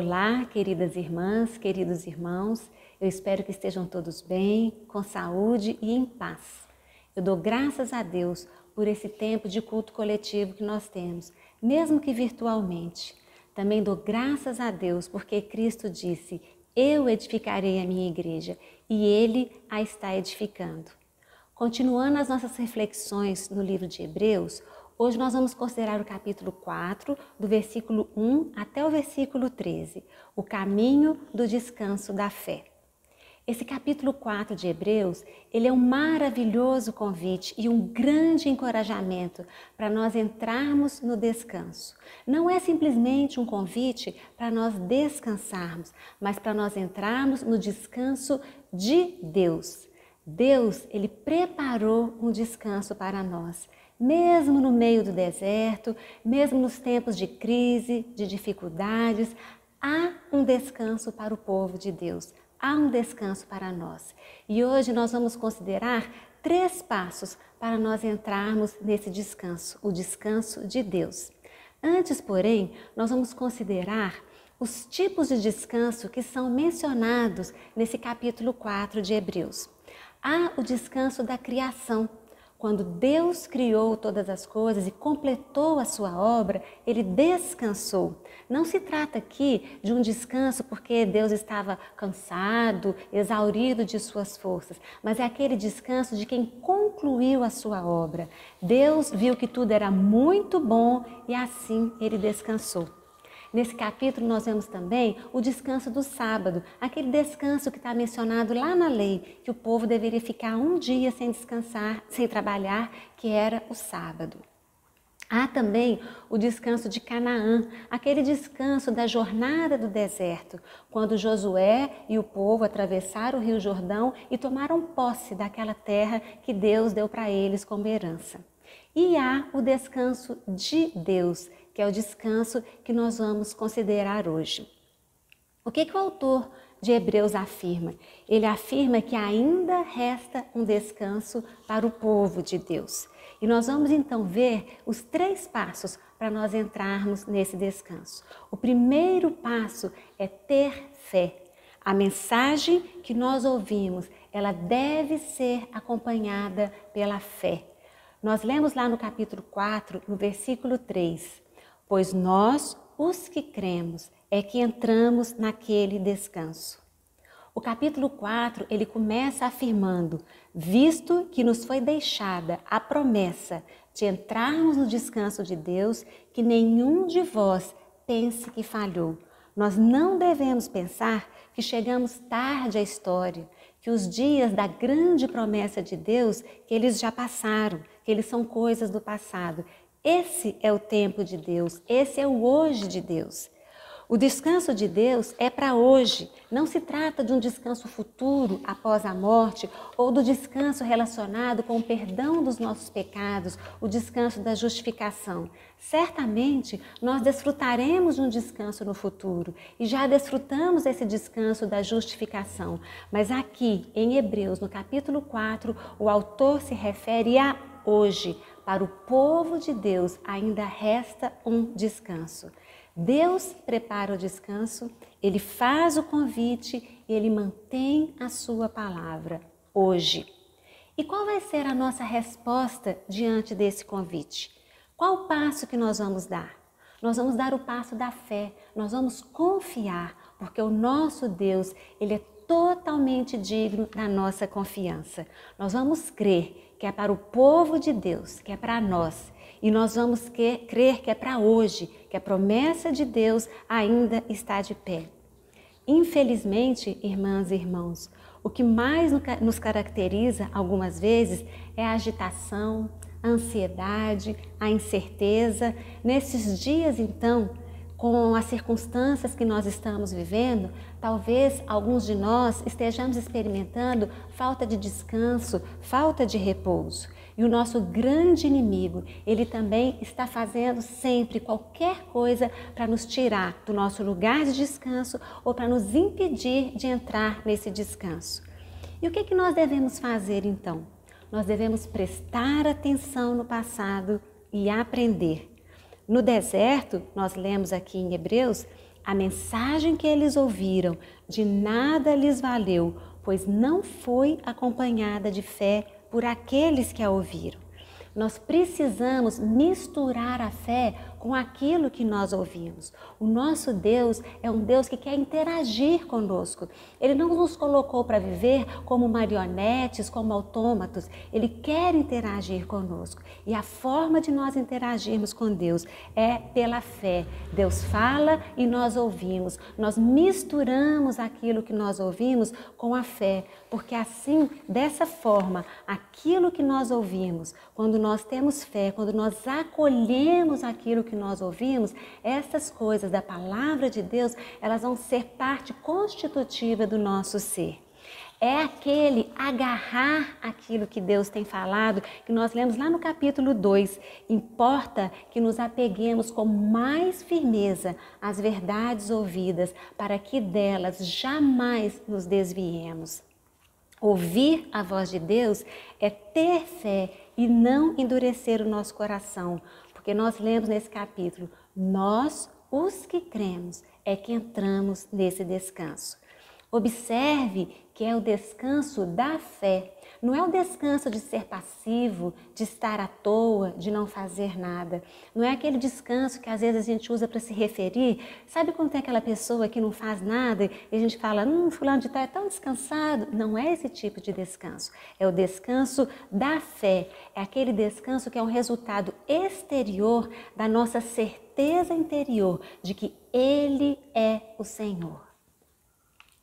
Olá, queridas irmãs, queridos irmãos, eu espero que estejam todos bem, com saúde e em paz. Eu dou graças a Deus por esse tempo de culto coletivo que nós temos, mesmo que virtualmente. Também dou graças a Deus porque Cristo disse: eu edificarei a minha igreja e Ele a está edificando. Continuando as nossas reflexões no livro de Hebreus, hoje nós vamos considerar o capítulo 4, do versículo 1 até o versículo 13, o caminho do descanso da fé. Esse capítulo 4 de Hebreus, ele é um maravilhoso convite e um grande encorajamento para nós entrarmos no descanso. Não é simplesmente um convite para nós descansarmos, mas para nós entrarmos no descanso de Deus. Deus, ele preparou um descanso para nós. Mesmo no meio do deserto, mesmo nos tempos de crise, de dificuldades, há um descanso para o povo de Deus. Há um descanso para nós. E hoje nós vamos considerar 3 passos para nós entrarmos nesse descanso, o descanso de Deus. Antes, porém, nós vamos considerar os tipos de descanso que são mencionados nesse capítulo 4 de Hebreus. Há o descanso da criação. Quando Deus criou todas as coisas e completou a sua obra, Ele descansou. Não se trata aqui de um descanso porque Deus estava cansado, exaurido de suas forças, mas é aquele descanso de quem concluiu a sua obra. Deus viu que tudo era muito bom e assim Ele descansou. Nesse capítulo nós vemos também o descanso do sábado, aquele descanso que está mencionado lá na lei, que o povo deveria ficar um dia sem descansar, sem trabalhar, que era o sábado. Há também o descanso de Canaã, aquele descanso da jornada do deserto, quando Josué e o povo atravessaram o Rio Jordão e tomaram posse daquela terra que Deus deu para eles como herança. E há o descanso de Deus, que é o descanso que nós vamos considerar hoje. O que o autor de Hebreus afirma? Ele afirma que ainda resta um descanso para o povo de Deus. E nós vamos então ver os 3 passos para nós entrarmos nesse descanso. O primeiro passo é ter fé. A mensagem que nós ouvimos, ela deve ser acompanhada pela fé. Nós lemos lá no capítulo 4, no versículo 3, pois nós, os que cremos, é que entramos naquele descanso. O capítulo 4, ele começa afirmando, visto que nos foi deixada a promessa de entrarmos no descanso de Deus, que nenhum de vós pense que falhou. Nós não devemos pensar que chegamos tarde à história, que os dias da grande promessa de Deus, que eles já passaram, que eles são coisas do passado. Esse é o tempo de Deus, esse é o hoje de Deus. O descanso de Deus é para hoje, não se trata de um descanso futuro após a morte ou do descanso relacionado com o perdão dos nossos pecados, o descanso da justificação. Certamente nós desfrutaremos de um descanso no futuro e já desfrutamos esse descanso da justificação, mas aqui em Hebreus, no capítulo 4, o autor se refere a hoje. Para o povo de Deus ainda resta um descanso. Deus prepara o descanso, Ele faz o convite e Ele mantém a sua palavra hoje. E qual vai ser a nossa resposta diante desse convite? Qual o passo que nós vamos dar? Nós vamos dar o passo da fé, nós vamos confiar, porque o nosso Deus, Ele é totalmente digno da nossa confiança. Nós vamos crer que é para o povo de Deus, que é para nós. E nós vamos crer que é para hoje, que a promessa de Deus ainda está de pé. Infelizmente, irmãs e irmãos, o que mais nos caracteriza algumas vezes é a agitação, a ansiedade, a incerteza. Nesses dias, então, com as circunstâncias que nós estamos vivendo, talvez alguns de nós estejamos experimentando falta de descanso, falta de repouso. E o nosso grande inimigo, ele também está fazendo sempre qualquer coisa para nos tirar do nosso lugar de descanso ou para nos impedir de entrar nesse descanso. E o que nós devemos fazer então? Nós devemos prestar atenção no passado e aprender. No deserto, nós lemos aqui em Hebreus, a mensagem que eles ouviram de nada lhes valeu, pois não foi acompanhada de fé por aqueles que a ouviram. Nós precisamos misturar a fé com aquilo que nós ouvimos. O nosso Deus é um Deus que quer interagir conosco. Ele não nos colocou para viver como marionetes, como autômatos. Ele quer interagir conosco. E a forma de nós interagirmos com Deus é pela fé. Deus fala e nós ouvimos. Nós misturamos aquilo que nós ouvimos com a fé, porque assim, dessa forma, aquilo que nós ouvimos, quando nós temos fé, quando nós acolhemos aquilo que nós ouvimos, essas coisas da palavra de Deus, elas vão ser parte constitutiva do nosso ser. É aquele agarrar aquilo que Deus tem falado, que nós lemos lá no capítulo 2. Importa que nos apeguemos com mais firmeza às verdades ouvidas, para que delas jamais nos desviemos. Ouvir a voz de Deus é ter fé e não endurecer o nosso coração, porque nós lemos nesse capítulo, nós, os que cremos, é que entramos nesse descanso. Observe que é o descanso da fé, não é o descanso de ser passivo, de estar à toa, de não fazer nada. Não é aquele descanso que às vezes a gente usa para se referir. Sabe quando tem aquela pessoa que não faz nada e a gente fala, fulano de tal é tão descansado? Não é esse tipo de descanso. É o descanso da fé. É aquele descanso que é um resultado exterior da nossa certeza interior de que Ele é o Senhor.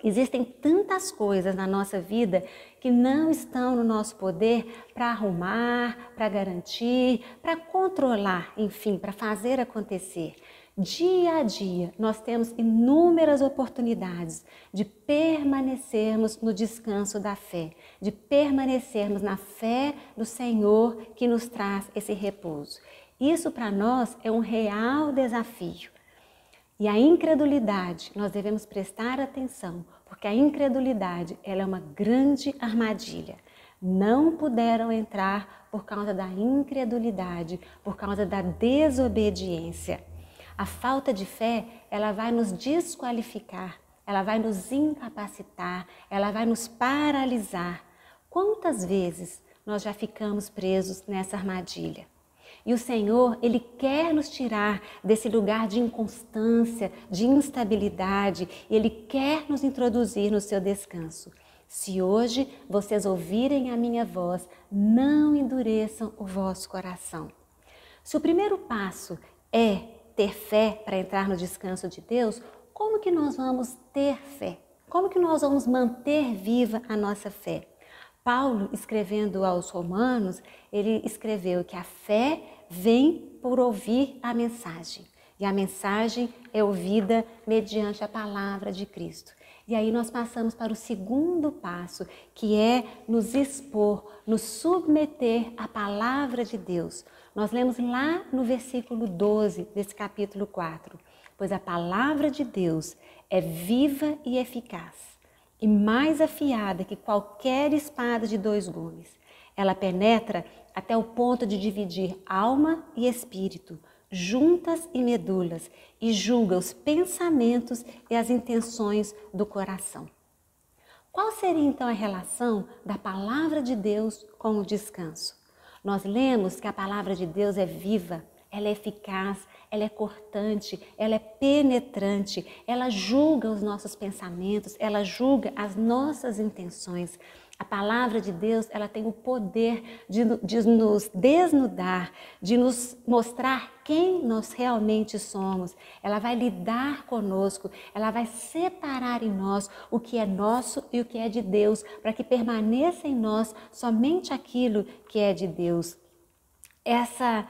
Existem tantas coisas na nossa vida que não estão no nosso poder para arrumar, para garantir, para controlar, enfim, para fazer acontecer. Dia a dia, nós temos inúmeras oportunidades de permanecermos no descanso da fé, de permanecermos na fé do Senhor que nos traz esse repouso. Isso para nós é um real desafio. E a incredulidade, nós devemos prestar atenção, porque a incredulidade ela é uma grande armadilha. Não puderam entrar por causa da incredulidade, por causa da desobediência. A falta de fé, ela vai nos desqualificar, ela vai nos incapacitar, ela vai nos paralisar. Quantas vezes nós já ficamos presos nessa armadilha? E o Senhor, Ele quer nos tirar desse lugar de inconstância, de instabilidade, e Ele quer nos introduzir no seu descanso. Se hoje vocês ouvirem a minha voz, não endureçam o vosso coração. Se o primeiro passo é ter fé para entrar no descanso de Deus, como que nós vamos ter fé? Como que nós vamos manter viva a nossa fé? Paulo, escrevendo aos Romanos, ele escreveu que a fé vem por ouvir a mensagem. E a mensagem é ouvida mediante a palavra de Cristo. E aí nós passamos para o segundo passo, que é nos expor, nos submeter à palavra de Deus. Nós lemos lá no versículo 12 desse capítulo 4. Pois a palavra de Deus é viva e eficaz, e mais afiada que qualquer espada de 2 gumes. Ela penetra até o ponto de dividir alma e espírito, juntas e medulas, e julga os pensamentos e as intenções do coração. Qual seria então a relação da palavra de Deus com o descanso? Nós lemos que a palavra de Deus é viva, ela é eficaz, ela é cortante, ela é penetrante, ela julga os nossos pensamentos, ela julga as nossas intenções. A palavra de Deus, ela tem o poder de nos desnudar, de nos mostrar quem nós realmente somos. Ela vai lidar conosco, ela vai separar em nós o que é nosso e o que é de Deus, para que permaneça em nós somente aquilo que é de Deus. Essa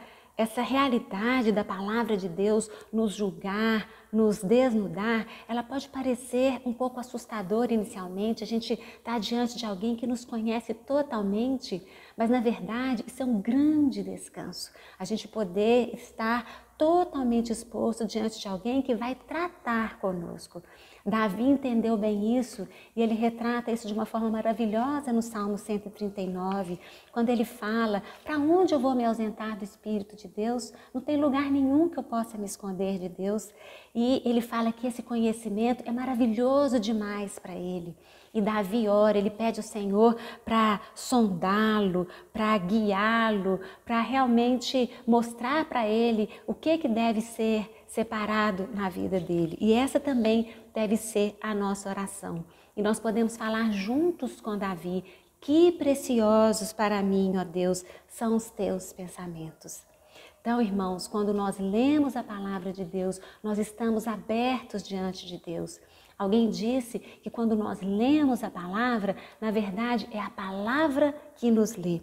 realidade da palavra de Deus nos julgar, nos desnudar, ela pode parecer um pouco assustadora inicialmente. A gente está diante de alguém que nos conhece totalmente, mas na verdade isso é um grande descanso. A gente poder estar totalmente exposto diante de alguém que vai tratar conosco. Davi entendeu bem isso e ele retrata isso de uma forma maravilhosa no Salmo 139, quando ele fala: para onde eu vou me ausentar do Espírito de Deus? Não tem lugar nenhum que eu possa me esconder de Deus. E ele fala que esse conhecimento é maravilhoso demais para ele. E Davi ora, ele pede ao Senhor para sondá-lo, para guiá-lo, para realmente mostrar para ele o que deve ser separado na vida dele. E essa também deve ser a nossa oração. E nós podemos falar juntos com Davi: que preciosos para mim, ó Deus, são os teus pensamentos. Então, irmãos, quando nós lemos a palavra de Deus, nós estamos abertos diante de Deus. Alguém disse que quando nós lemos a palavra, na verdade é a palavra que nos lê.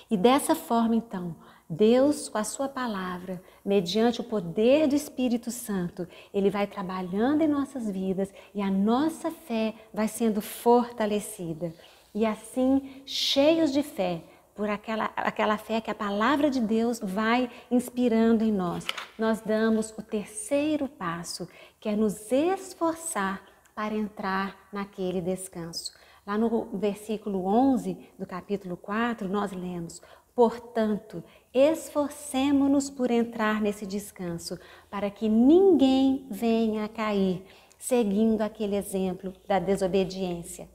E dessa forma, então, Deus, com a sua palavra, mediante o poder do Espírito Santo, Ele vai trabalhando em nossas vidas e a nossa fé vai sendo fortalecida. E assim, cheios de fé, por aquela fé que a palavra de Deus vai inspirando em nós, nós damos o terceiro passo, que é nos esforçar para entrar naquele descanso. Lá no versículo 11 do capítulo 4, nós lemos: portanto, esforcemo-nos por entrar nesse descanso, para que ninguém venha a cair, seguindo aquele exemplo da desobediência.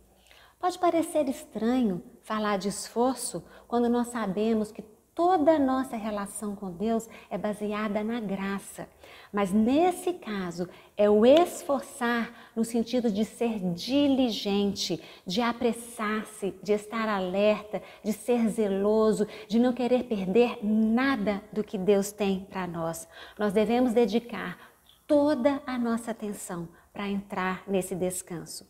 Pode parecer estranho falar de esforço quando nós sabemos que toda a nossa relação com Deus é baseada na graça. Mas nesse caso é o esforçar no sentido de ser diligente, de apressar-se, de estar alerta, de ser zeloso, de não querer perder nada do que Deus tem para nós. Nós devemos dedicar toda a nossa atenção para entrar nesse descanso.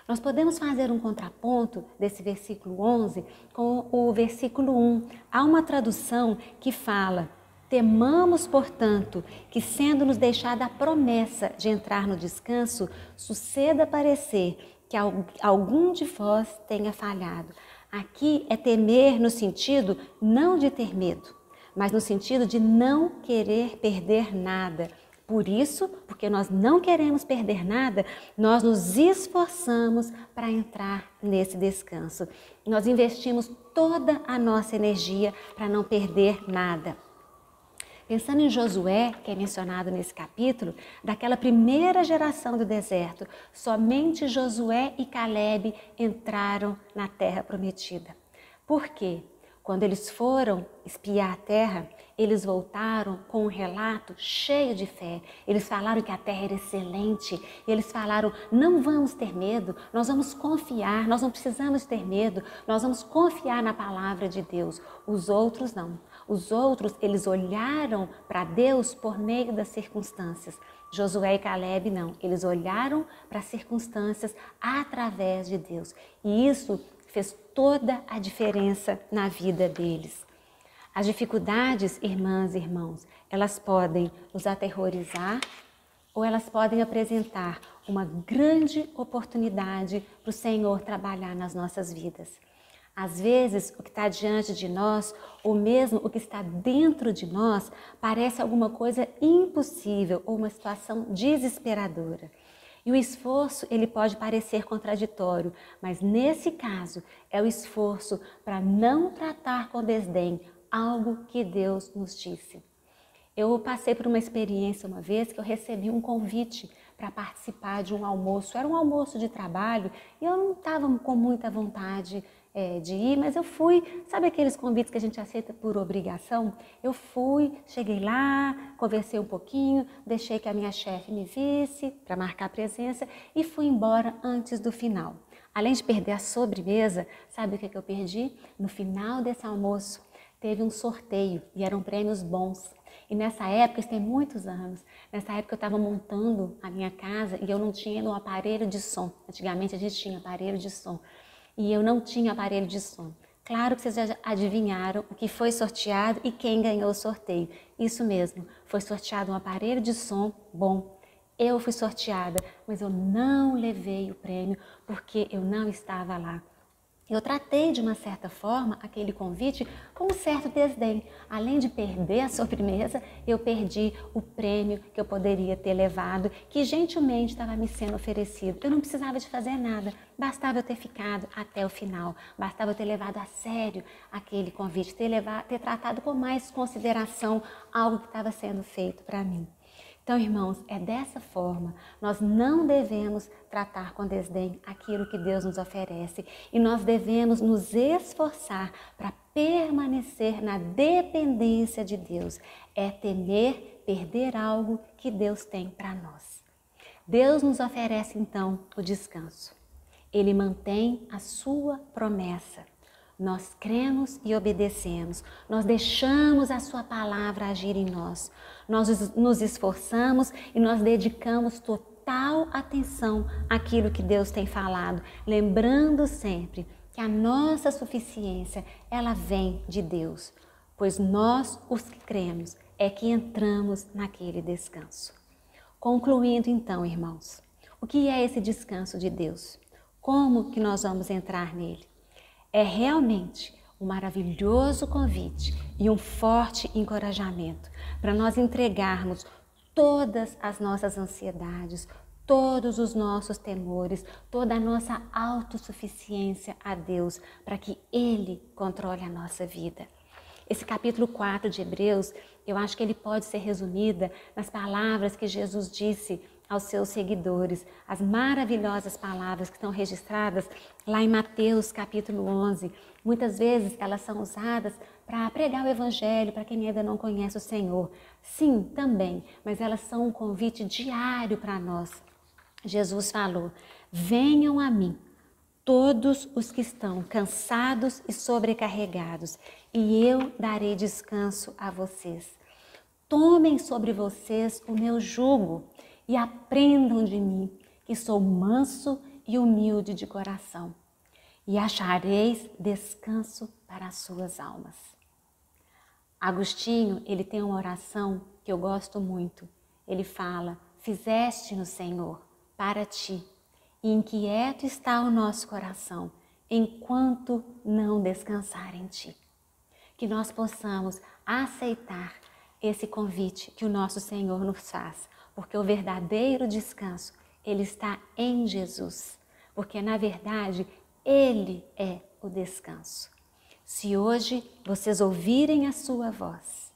Nós podemos fazer um contraponto desse versículo 11 com o versículo 1. Há uma tradução que fala: temamos, portanto, que sendo-nos deixada a promessa de entrar no descanso, suceda parecer que algum de vós tenha falhado. Aqui é temer no sentido não de ter medo, mas no sentido de não querer perder nada. Por isso, porque nós não queremos perder nada, nós nos esforçamos para entrar nesse descanso. Nós investimos toda a nossa energia para não perder nada. Pensando em Josué, que é mencionado nesse capítulo, daquela primeira geração do deserto, somente Josué e Calebe entraram na terra prometida. Por quê? Quando eles foram espiar a terra, eles voltaram com um relato cheio de fé. Eles falaram que a terra era excelente. Eles falaram: não vamos ter medo, nós vamos confiar, nós não precisamos ter medo, nós vamos confiar na palavra de Deus. Os outros não. Os outros, eles olharam para Deus por meio das circunstâncias. Josué e Calebe não. Eles olharam para as circunstâncias através de Deus. E isso fez toda a diferença na vida deles. As dificuldades, irmãs e irmãos, elas podem nos aterrorizar ou elas podem apresentar uma grande oportunidade para o Senhor trabalhar nas nossas vidas. Às vezes, o que está diante de nós, ou mesmo o que está dentro de nós, parece alguma coisa impossível ou uma situação desesperadora. E o esforço, ele pode parecer contraditório, mas nesse caso é o esforço para não tratar com desdém algo que Deus nos disse. Eu passei por uma experiência uma vez que eu recebi um convite para participar de um almoço. Era um almoço de trabalho e eu não estava com muita vontade de ir, mas eu fui. Sabe aqueles convites que a gente aceita por obrigação? Eu fui, cheguei lá, conversei um pouquinho, deixei que a minha chefe me visse para marcar presença e fui embora antes do final. Além de perder a sobremesa, sabe o que eu perdi? No final desse almoço, teve um sorteio e eram prêmios bons. E nessa época, isso tem muitos anos, nessa época eu estava montando a minha casa e eu não tinha um aparelho de som. Antigamente a gente tinha aparelho de som e eu não tinha aparelho de som. Claro que vocês já adivinharam o que foi sorteado e quem ganhou o sorteio. Isso mesmo, foi sorteado um aparelho de som bom. Eu fui sorteada, mas eu não levei o prêmio porque eu não estava lá. Eu tratei de uma certa forma aquele convite com um certo desdém. Além de perder a sobremesa, eu perdi o prêmio que eu poderia ter levado, que gentilmente estava me sendo oferecido. Eu não precisava de fazer nada, bastava eu ter ficado até o final, bastava eu ter levado a sério aquele convite, ter tratado com mais consideração algo que estava sendo feito para mim. Então, irmãos, é dessa forma, nós não devemos tratar com desdém aquilo que Deus nos oferece e nós devemos nos esforçar para permanecer na dependência de Deus. É temer perder algo que Deus tem para nós. Deus nos oferece então o descanso. Ele mantém a sua promessa. Nós cremos e obedecemos, nós deixamos a sua palavra agir em nós, nós nos esforçamos e nós dedicamos total atenção àquilo que Deus tem falado, lembrando sempre que a nossa suficiência, ela vem de Deus, pois nós, os que cremos, é que entramos naquele descanso. Concluindo então, irmãos, o que é esse descanso de Deus? Como que nós vamos entrar nele? É realmente um maravilhoso convite e um forte encorajamento para nós entregarmos todas as nossas ansiedades, todos os nossos temores, toda a nossa autossuficiência a Deus, para que Ele controle a nossa vida. Esse capítulo 4 de Hebreus, eu acho que ele pode ser resumida nas palavras que Jesus disse aos seus seguidores, as maravilhosas palavras que estão registradas lá em Mateus capítulo 11. Muitas vezes elas são usadas para pregar o evangelho para quem ainda não conhece o Senhor. Sim, também, mas elas são um convite diário para nós. Jesus falou: venham a mim todos os que estão cansados e sobrecarregados, e eu darei descanso a vocês. Tomem sobre vocês o meu jugo e aprendam de mim, que sou manso e humilde de coração, e achareis descanso para as suas almas. Agostinho, ele tem uma oração que eu gosto muito. Ele fala: fizeste-nos, Senhor, para ti, e inquieto está o nosso coração, enquanto não descansar em ti. Que nós possamos aceitar esse convite que o nosso Senhor nos faz, porque o verdadeiro descanso, ele está em Jesus, porque na verdade Ele é o descanso. Se hoje vocês ouvirem a sua voz,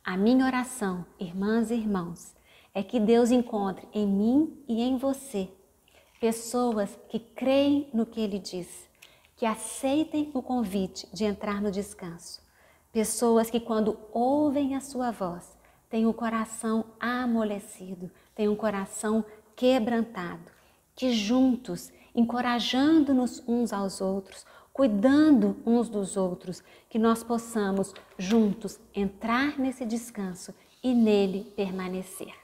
a minha oração, irmãs e irmãos, é que Deus encontre em mim e em você pessoas que creem no que Ele diz, que aceitem o convite de entrar no descanso. Pessoas que quando ouvem a sua voz, têm o coração amolecido, têm um coração quebrantado. Que juntos, encorajando-nos uns aos outros, cuidando uns dos outros, que nós possamos juntos entrar nesse descanso e nele permanecer.